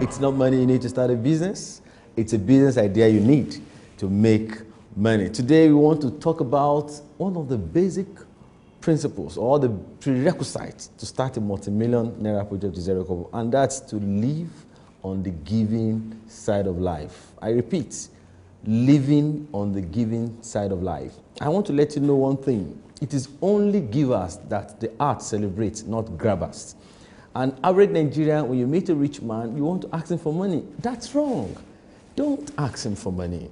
It's not money you need to start a business. It's a business idea you need to make money. Today we want to talk about one of the basic principles or the prerequisites to start a multi-million naira project with zero kobo, and that's to live on the giving side of life. I repeat, living on the giving side of life. I want to let you know one thing. It is only givers that the art celebrates, not grabbers. An average Nigerian, when you meet a rich man, you want to ask him for money. That's wrong. Don't ask him for money.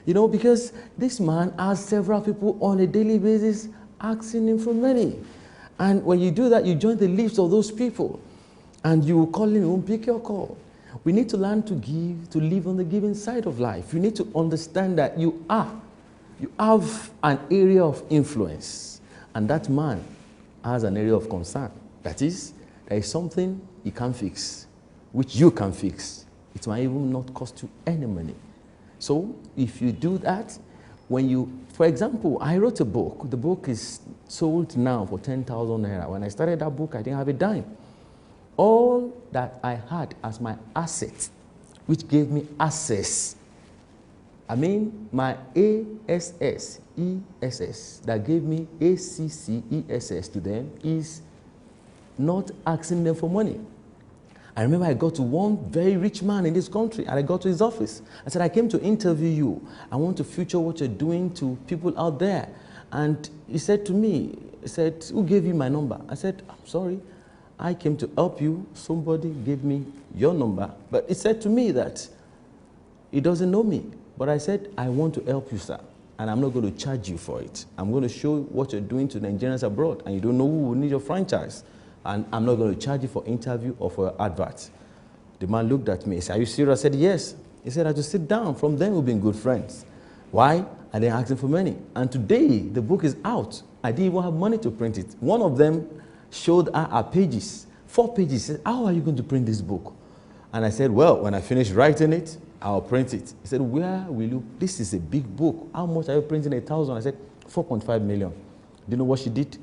You know, because this man has several people on a daily basis asking him for money. And when you do that, you join the lists of those people. And you will call him, he won't pick your call. We need to learn to give, to live on the giving side of life. You need to understand that you have an area of influence, and that man has an area of concern. That is, there is something he can fix, which you can fix. It might even not cost you any money. So if you do that, for example, I wrote a book. The book is sold now for 10,000 naira. When I started that book, I didn't have a dime. All that I had as my asset, which gave me access, my ASS, ESS, that gave me ACCESS to them, is not asking them for money. I remember I got to one very rich man in this country, and I got to his office. I said, I came to interview you. I want to feature what you're doing to people out there. And he said to me, he said, who gave you my number? I said, I'm sorry. I came to help you. Somebody gave me your number. But he said to me that he doesn't know me. But I said, I want to help you, sir. And I'm not going to charge you for it. I'm going to show what you're doing to Nigerians abroad. And you don't know who will need your franchise. And I'm not going to charge you for interview or for advert. The man looked at me. He said, are you serious? I said, yes. He said, I just sit down. From then, we've been good friends. Why? I didn't ask him for money. And today, the book is out. I didn't even have money to print it. One of them showed our pages, 4 pages. He said, how are you going to print this book? And I said, well, when I finish writing it, I'll print it. He said, where will you? This is a big book. How much are you printing? 1,000? I said, 4.5 million. Do you know what she did?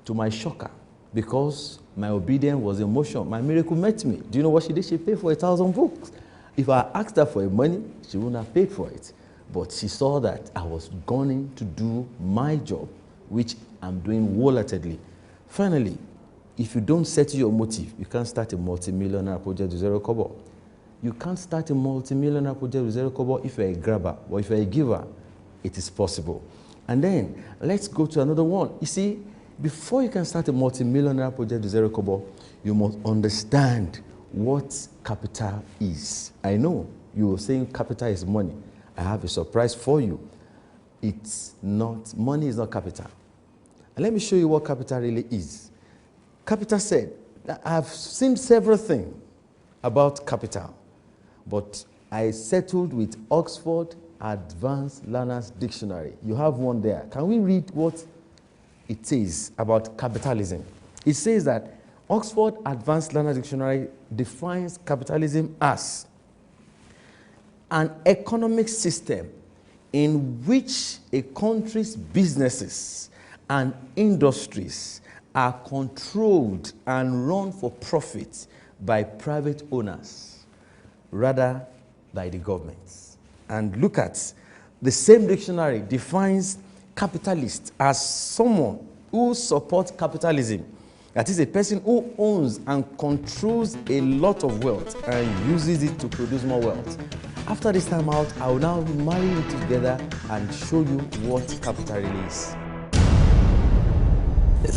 To my shocker, because my obedience was in motion, my miracle met me. Do you know what she did? She paid for 1,000 books. If I asked her for money, she wouldn't have paid for it. But she saw that I was going to do my job, which I'm doing wholeheartedly. Finally, if you don't set your motive, you can't start a multi-millionaire project with zero kobo. You can't start a multi-millionaire project with zero kobo if you're a grabber, or if you're a giver, it is possible. And then, let's go to another one. You see, before you can start a multi-millionaire project with zero kobo, you must understand what capital is. I know you were saying capital is money. I have a surprise for you. It's not, money is not capital. And let me show you what capital really is. Capital said, I've seen several things about capital, but I settled with Oxford Advanced Learners Dictionary. You have one there. Can we read what it says about capitalism? It says that Oxford Advanced Learners Dictionary defines capitalism as an economic system in which a country's businesses and industries are controlled and run for profit by private owners rather by the governments. And look at the same dictionary defines capitalist as someone who supports capitalism. That is a person who owns and controls a lot of wealth and uses it to produce more wealth. After this time out, I will now marry you together and show you what capital really is.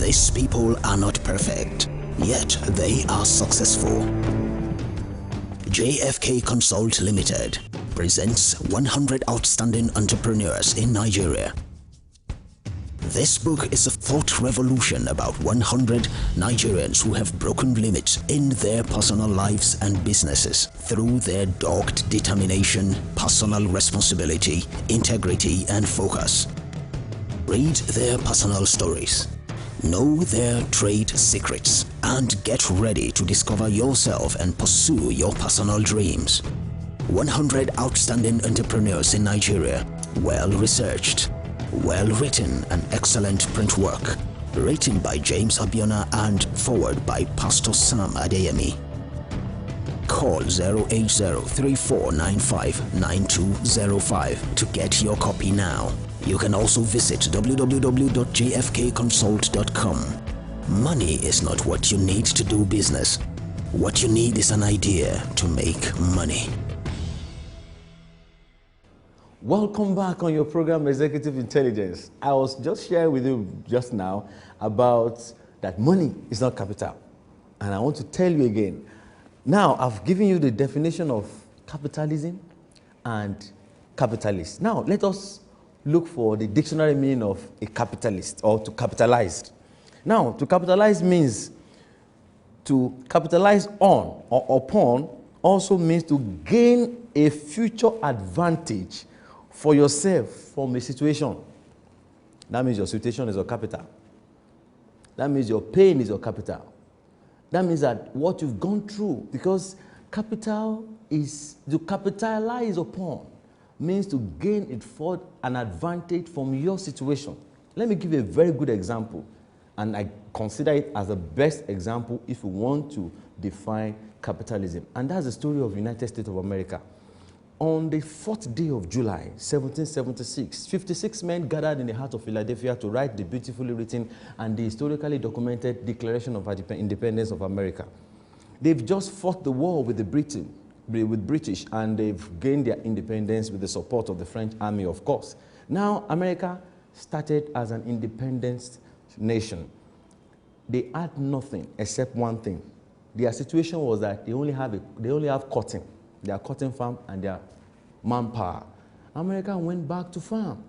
These people are not perfect, yet they are successful. JFK Consult Limited presents 100 Outstanding Entrepreneurs in Nigeria. This book is a thought revolution about 100 Nigerians who have broken limits in their personal lives and businesses through their dogged determination, personal responsibility, integrity, and focus. Read their personal stories, know their trade secrets, and get ready to discover yourself and pursue your personal dreams. 100 Outstanding Entrepreneurs in Nigeria, well researched, well written, and excellent print work, written by James Abiona and forward by Pastor Sam Adeyemi. call 080-3495-9205 to get your copy now. You can also visit www.jfkconsult.com. Money is not what you need to do business. What you need is an idea to make money. Welcome back on your program, Executive Intelligence. I was just sharing with you just now about that money is not capital. And I want to tell you again. Now, I've given you the definition of capitalism and capitalist. Now, let us look for the dictionary meaning of a capitalist or to capitalize. Now, to capitalize means to capitalize on or upon also means to gain a future advantage for yourself from a situation. That means your situation is your capital. That means your pain is your capital. That means that what you've gone through, because capital is to capitalize upon, means to gain it for an advantage from your situation. Let me give you a very good example, and I consider it as the best example if you want to define capitalism. And that's the story of the United States of America. On the 4th day of July, 1776, 56 men gathered in the heart of Philadelphia to write the beautifully written and the historically documented Declaration of Independence of America. They've just fought the war with the British, and they've gained their independence with the support of the French army, of course. Now, America started as an independent nation. They had nothing except one thing. Their situation was that they only have cotton. Their cotton farm and their manpower. America went back to farm.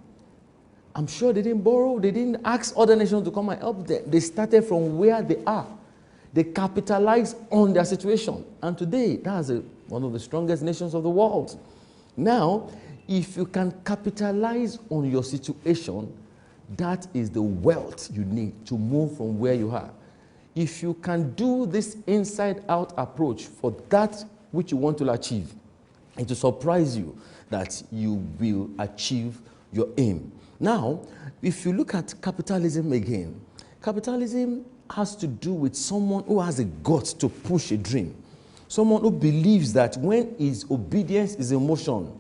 I'm sure they didn't borrow, they didn't ask other nations to come and help them. They started from where they are. They capitalized on their situation. And today, that's one of the strongest nations of the world. Now, if you can capitalize on your situation, that is the wealth you need to move from where you are. If you can do this inside-out approach for that which you want to achieve, it will surprise you that you will achieve your aim. Now, if you look at capitalism again, capitalism has to do with someone who has a guts to push a dream. Someone who believes that when his obedience is in motion,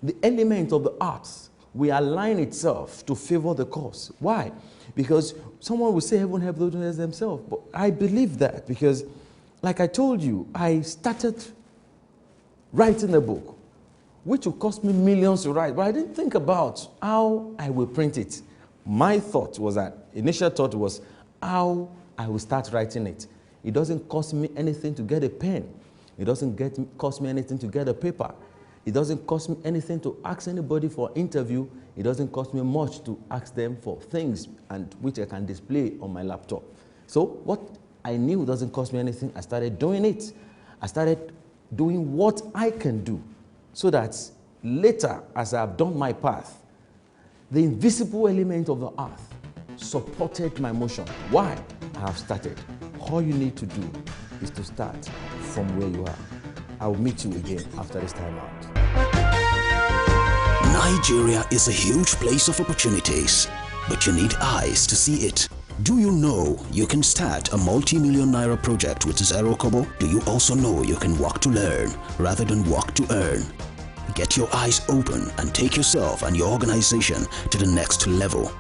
the element of the arts will align itself to favor the cause. Why? Because someone will say heaven help those themselves. But I believe that because, like I told you, I started writing a book, which will cost me millions to write, but I didn't think about how I will print it. My thought was that, initial thought was how I will start writing it. It doesn't cost me anything to get a pen. It doesn't cost me anything to get a paper. It doesn't cost me anything to ask anybody for an interview. It doesn't cost me much to ask them for things and which I can display on my laptop. So what I knew doesn't cost me anything, I started doing it. I started doing what I can do so that later, as I have done my path, the invisible element of the earth supported my motion. Why? I have started. All you need to do is to start from where you are. I will meet you again after this time out. Nigeria is a huge place of opportunities, but you need eyes to see it. Do you know you can start a multi-million naira project with zero kobo? Do you also know you can work to learn rather than work to earn? Get your eyes open and take yourself and your organization to the next level.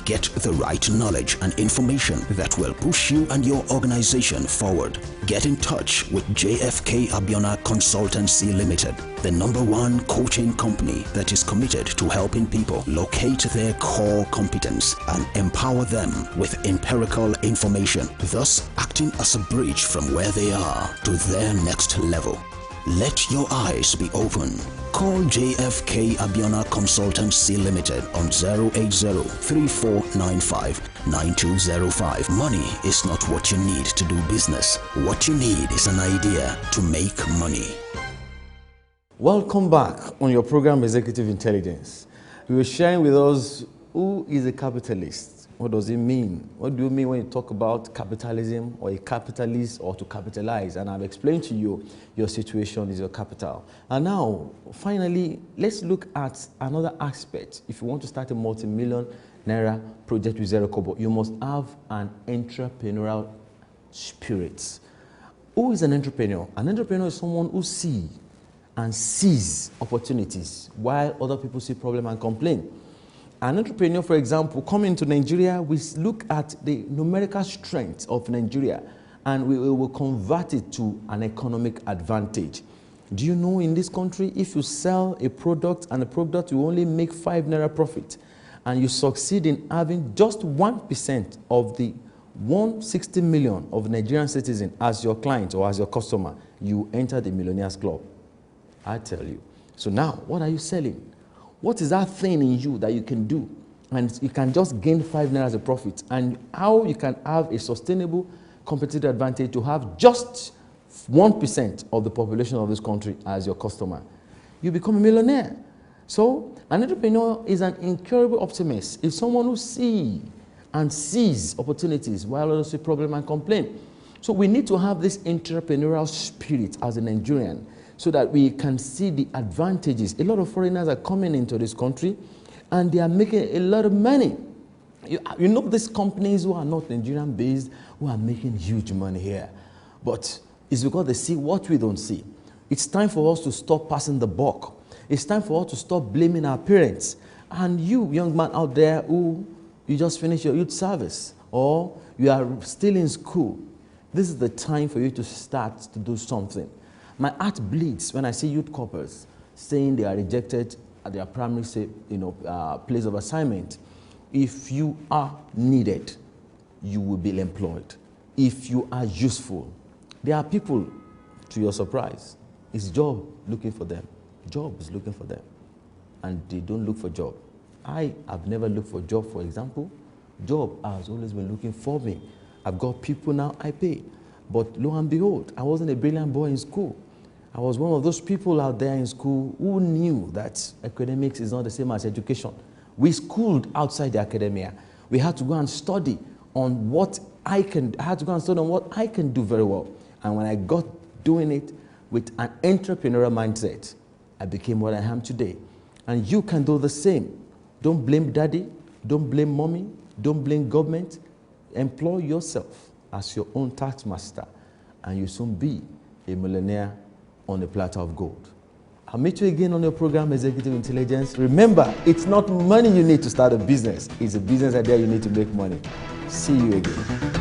Get the right knowledge and information that will push you and your organization forward. Get in touch with JFK Abiona Consultancy Limited, the #1 coaching company that is committed to helping people locate their core competence and empower them with empirical information, thus acting as a bridge from where they are to their next level. Let your eyes be open. Call JFK Abiona Consultancy Limited on 080-3495-9205. Money is not what you need to do business. What you need is an idea to make money. Welcome back on your program, Executive Intelligence. We were sharing with us who is a capitalist. What does it mean? What do you mean when you talk about capitalism or a capitalist or to capitalize? And I've explained to you your situation is your capital. And now, finally, let's look at another aspect. If you want to start a multi-million naira project with zero kobo, you must have an entrepreneurial spirit. Who is an entrepreneur? An entrepreneur is someone who sees and sees opportunities while other people see problem and complain. An entrepreneur, for example, coming to Nigeria, we look at the numerical strength of Nigeria and we will convert it to an economic advantage. Do you know in this country, if you sell a product and the product will only make 5 naira profit, and you succeed in having just 1% of the 160 million of Nigerian citizens as your client or as your customer, you enter the Millionaires Club. I tell you. So now, what are you selling? What is that thing in you that you can do? And you can just gain 5 naira as a profit. And how you can have a sustainable competitive advantage to have just 1% of the population of this country as your customer. You become a millionaire. So an entrepreneur is an incurable optimist. It's someone who sees and sees opportunities while others see problem and complain. So we need to have this entrepreneurial spirit as a Nigerian so that we can see the advantages. A lot of foreigners are coming into this country and they are making a lot of money. You know these companies who are not Nigerian based who are making huge money here. But it's because they see what we don't see. It's time for us to stop passing the buck. It's time for us to stop blaming our parents. And you, young man out there who you just finished your youth service or you are still in school, this is the time for you to start to do something. My heart bleeds when I see youth corpers saying they are rejected at their primary place of assignment. If you are needed, you will be employed. If you are useful, there are people, to your surprise, it's job looking for them. Job is looking for them. And they don't look for job. I have never looked for job, for example. Job has always been looking for me. I've got people now I pay. But lo and behold, I wasn't a brilliant boy in school. I was one of those people out there in school who knew that academics is not the same as education. We schooled outside the academia. We had to go and study on what I can do very well. And when I got doing it with an entrepreneurial mindset, I became what I am today. And you can do the same. Don't blame daddy, don't blame mommy, don't blame government. Employ yourself as your own taskmaster, and you'll soon be a millionaire on a platter of gold. I'll meet you again on your program, Executive Intelligence. Remember, it's not money you need to start a business. It's a business idea you need to make money. See you again.